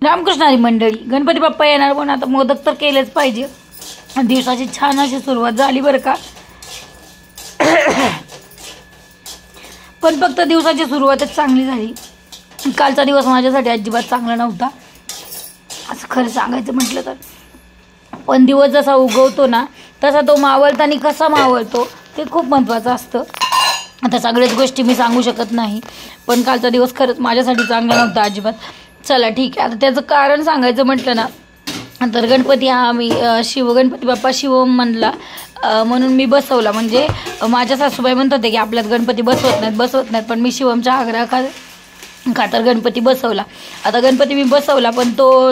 रामकृष्ण हरी मंडळी, गणपती बाप्पा येणार पण आता मोदक तर केलेच पाहिजे. दिवसाची छान अशी सुरुवात झाली बरं का. पण फक्त दिवसाची सुरुवातच चांगली झाली. कालचा दिवस माझ्यासाठी अजिबात चांगला नव्हता असं खरं सांगायचं म्हटलं तर. पण दिवस जसा उगवतो ना तसा तो मावळताना कसा मावळतो ते खूप महत्त्वाचं असतं. आता सगळ्याच गोष्टी मी सांगू शकत नाही, पण कालचा दिवस खरंच माझ्यासाठी चांगला नव्हता अजिबात. चला ठीक आहे, आता त्याचं कारण सांगायचं म्हटलं ना तर गणपती हा मी गणपती बाप्पा शिव म्हणला म्हणून मी बसवला. म्हणजे माझ्या सासूबाई म्हणत होते की आपल्यात गणपती बसवत नाहीत पण मी शिवमच्या आग्रहाखातर गणपती बसवला. आता गणपती मी बसवला पण तो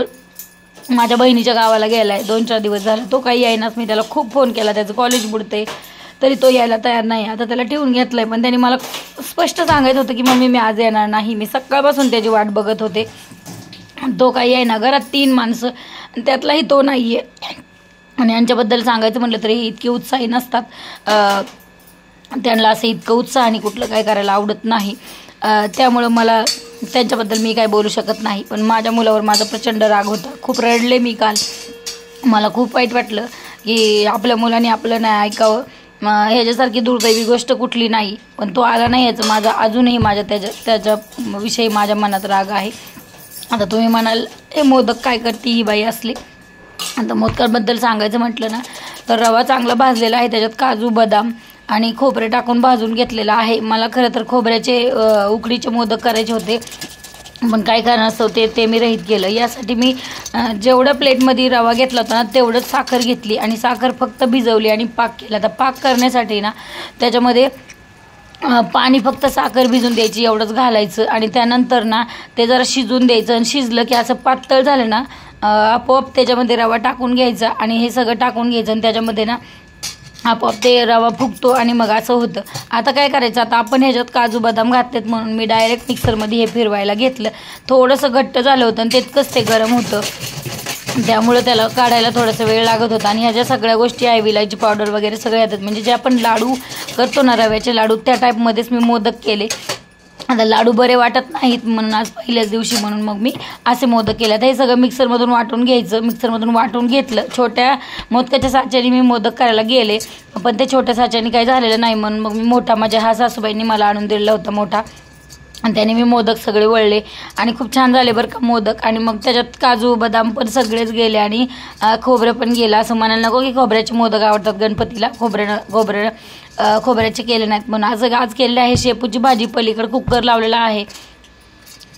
माझ्या बहिणीच्या गावाला गेला आहे. 2-4 दिवस झाले तो काही येईनाच. मी त्याला खूप फोन केला, त्याचं कॉलेज बुडते तरी तो यायला तयार नाही. आता त्याला ठेवून घेतलं आहे, पण त्याने मला स्पष्ट सांगायचं होतं की मम्मी मी आज येणार नाही. मी सकाळपासून त्याची वाट बघत होते, तो काही येईना. घरात 3 माणसं त्यातलाही तो नाही आहे. आणि यांच्याबद्दल सांगायचं म्हटलं तरी इतके उत्साही नसतात. त्यांना असं इतकं उत्साहाने कुठलं काय करायला आवडत नाही. त्यामुळं मला त्यांच्याबद्दल मी काय बोलू शकत नाही. पण माझ्या मुलावर माझा प्रचंड राग होता. खूप रडले मी काल. मला खूप वाईट वाटलं की आपल्या मुलाने आपलं नाही ऐकावं. ह्याच्यासारखी दुर्दैवी गोष्ट कुठली नाही. पण तो आला नाही याचं माझा अजूनही त्याच्याविषयी माझ्या मनात राग आहे. आता तुम्ही म्हणाल हे मोदक काय करते ही बाई असली. आता मोदकाबद्दल सांगायचं म्हटलं ना तर रवा चांगला भाजलेला आहे, त्याच्यात काजू बदाम आणि खोबरे टाकून भाजून घेतलेलं आहे. मला खरं तर खोबऱ्याचे उकडीचे मोदक करायचे होते, पण काय कारण असतं ते मी रहित केलं. यासाठी मी जेवढ्या प्लेटमध्ये रवा घेतला होता ना तेवढंच साखर घेतली आणि साखर फक्त भिजवली आणि पाक केला. तर पाक करण्यासाठी ना त्याच्यामध्ये पाणी फक्त साखर भिजून द्यायची एवढंच घालायचं आणि त्यानंतर ना ते जरा शिजून द्यायचं. आणि शिजलं की असं पातळ झालं ना आपोआप त्याच्यामध्ये रवा टाकून घ्यायचा आणि हे सगळं टाकून घ्यायचं आणि त्याच्यामध्ये ना आपोआप ते रवा फुगतो आणि मग असं होतं. आता काय करायचं, आता आपण ह्याच्यात काजू बदाम घातलेत म्हणून मी डायरेक्ट मिक्सरमध्ये हे फिरवायला घेतलं. थोडंसं घट्ट झालं होतं आणि तितकंच ते गरम होतं, त्यामुळं त्याला काढायला थोडासा वेळ लागत होता. आणि ह्या ज्या सगळ्या गोष्टी आहे विलायची पावडर वगैरे सगळे येतात. म्हणजे जे आपण लाडू करतो ना रव्याचे लाडू त्या टाईपमध्येच मी मोदक केले. आता लाडू बरे वाटत नाहीत म्हणून आज पहिल्याच दिवशी म्हणून मग मी असे मोदक केले. आता हे सगळं मिक्सरमधून वाटून घ्यायचं. मिक्सरमधून वाटून घेतलं. छोट्या मोदकाच्या साच्याने मी मोदक करायला गेले पण ते छोट्या साच्याने काही झालेलं नाही म्हणून मग मी मोठा, माझ्या हा सासूबाईंनी मला आणून दिलेला होता मोठा, आणि त्याने मी मोदक सगळे वळले आणि खूप छान झाले बरं का मोदक. आणि मग त्याच्यात काजू बदाम पण सगळेच गेले आणि खोबरं पण गेलं. असं म्हणायला नको की खोबऱ्याचे मोदक आवडतात गणपतीला, खोबऱ्याचे केले नाहीत म्हणून. आज केलेले आहे शेपूची भाजी. पलीकडे कुकर लावलेला आहे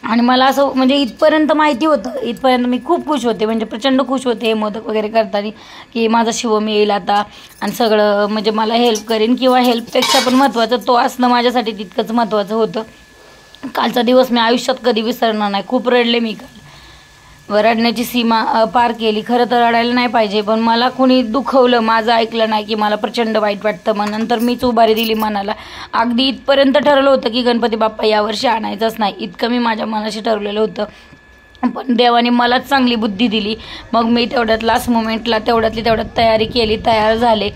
आणि मला असं म्हणजे इथपर्यंत माहिती होतं, इथपर्यंत मी खूप खुश होते, म्हणजे प्रचंड खुश होते हे मोदक वगैरे करताना की माझा शिवम येईल आता आणि सगळं म्हणजे मला हेल्प करेन. किंवा हेल्पपेक्षा पण महत्त्वाचं तो असणं माझ्यासाठी तितकंच महत्त्वाचं होतं. कालचा दिवस मी आयुष्यात कधी विसरणार नाही. खूप रडले मी काल. रडण्याची सीमा पार केली. खरं तर रडायला नाही पाहिजे, पण मला कुणी दुखवलं, माझं ऐकलं नाही की मला प्रचंड वाईट वाटतं. मग नंतर मीच उभारी दिली मनाला. अगदी इथपर्यंत ठरवलं होतं की गणपती बाप्पा यावर्षी आणायचाच नाही, इतकं मी माझ्या मनाशी ठरवलेलं होतं. पण देवाने मलाच चांगली बुद्धी दिली. मग मी तेवढ्यात लास्ट मोमेंटला तेवढ्यात तयारी केली, तयार झाले.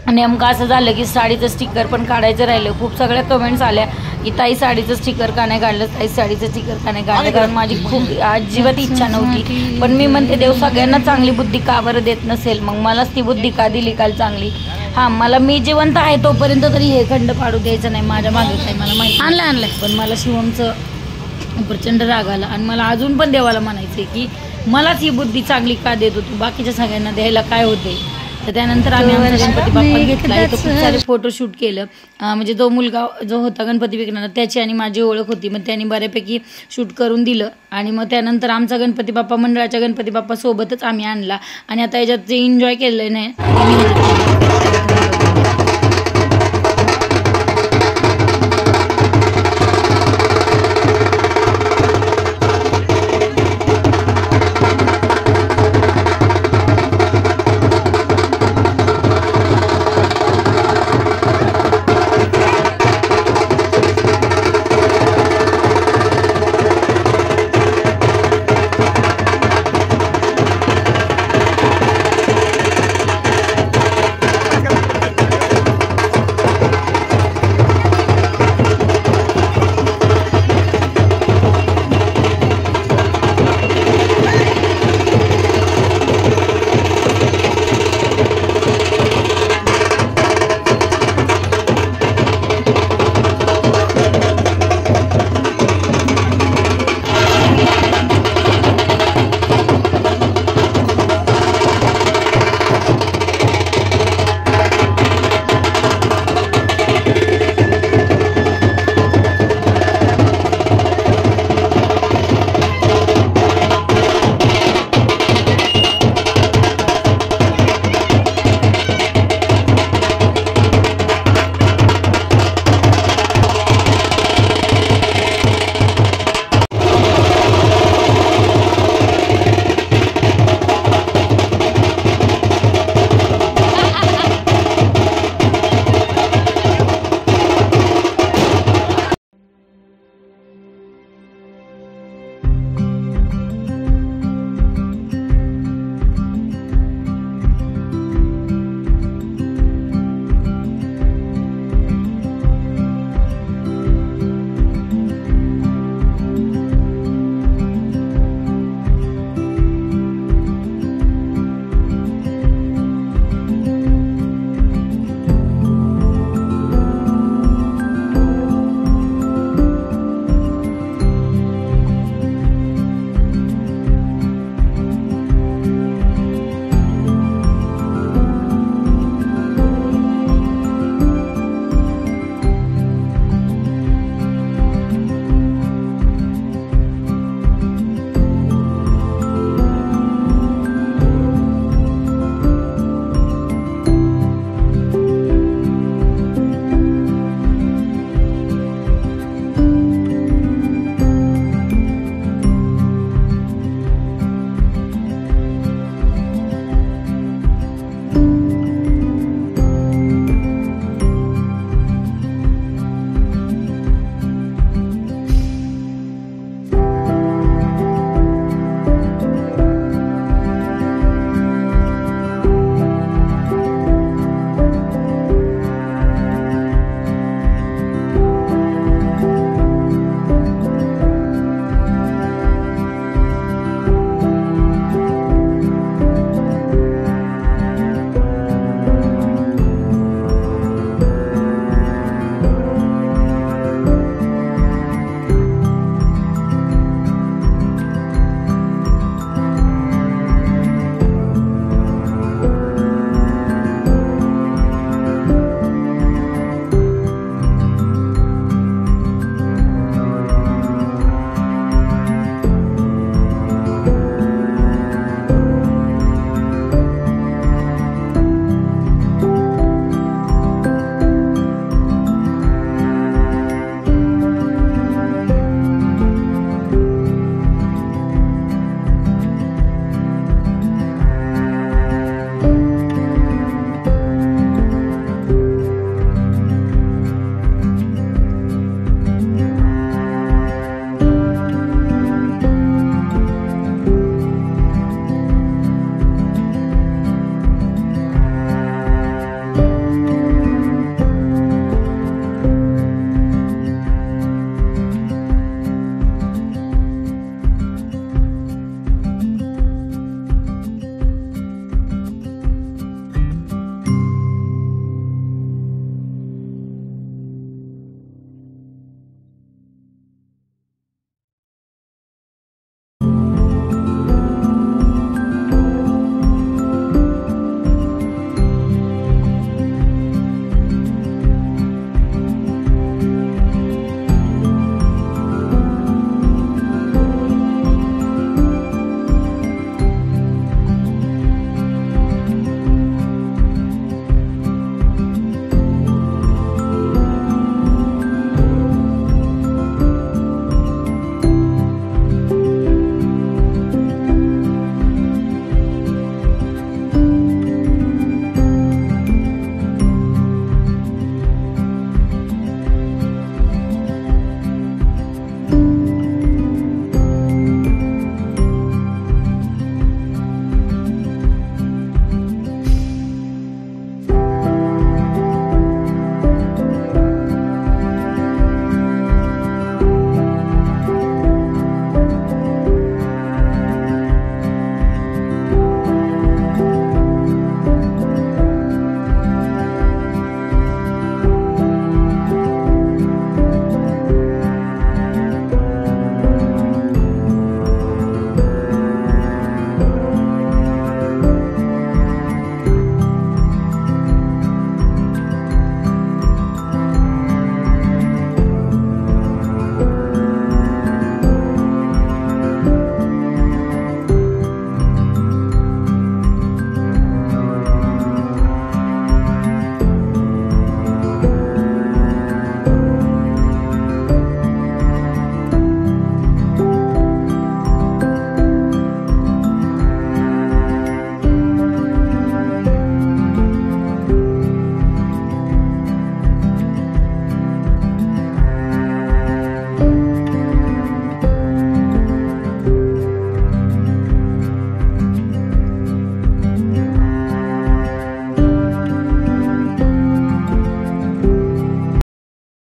नेमकं असं झालं की साडीचं स्टिकर पण काढायचं राहिलं. खूप सगळ्या कमेंट्स आल्या की ताई साडीचं स्टिकर का नाही काढलं, ताई साडीचं स्टिकर का नाही काढलं, कारण माझी खूप अजिबात इच्छा नव्हती. पण मी म्हणते देव सगळ्यांना चांगली बुद्धी का बरं देत नसेल, मग मलाच ती बुद्धी का दिली काल चांगली. हां, मला मी जिवंत आहे तोपर्यंत तरी हे खंड पाडू द्यायचं नाही माझ्या मागे, काय मला माहिती आणलं. पण मला शिवमचं प्रचंड राग आला आणि मला अजून पण देवाला म्हणायचं की मलाच ही बुद्धी चांगली का देत होती, बाकीच्या सगळ्यांना द्यायला काय होते. तर त्यानंतर आम्ही आमचा गणपती बाप्पा घेतला. इथं खूप सारे फोटोशूट केलं. म्हणजे जो मुलगा जो होता गणपती विकणारा त्याची आणि माझी ओळख होती, मग त्यांनी बऱ्यापैकी शूट करून दिलं. आणि मग त्यानंतर आमचा गणपती बाप्पा मंडळाच्या गणपती बाप्पा सोबतच आम्ही आणला. आणि आता याच्यात जे एन्जॉय केलं नाही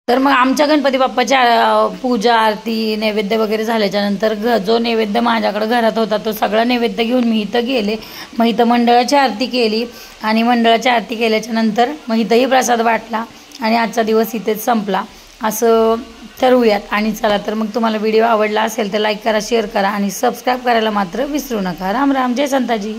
तर मग आमच्या गणपती बाप्पाच्या पूजा आरती नैवेद्य वगैरे झाल्याच्यानंतर जो नैवेद्य माझ्याकडं घरात होता तो सगळा नैवेद्य घेऊन मी इथं गेले. मग इथं मंडळाची आरती केली आणि मंडळाची आरती केल्याच्यानंतर मग इथंही प्रसाद वाटला आणि आजचा दिवस इथेच संपला असं ठरवूयात. आणि चला तर मग तुम्हाला व्हिडिओ आवडला असेल तर लाईक करा, शेअर करा आणि सबस्क्राईब करायला मात्र विसरू नका. राम राम, जय संताजी.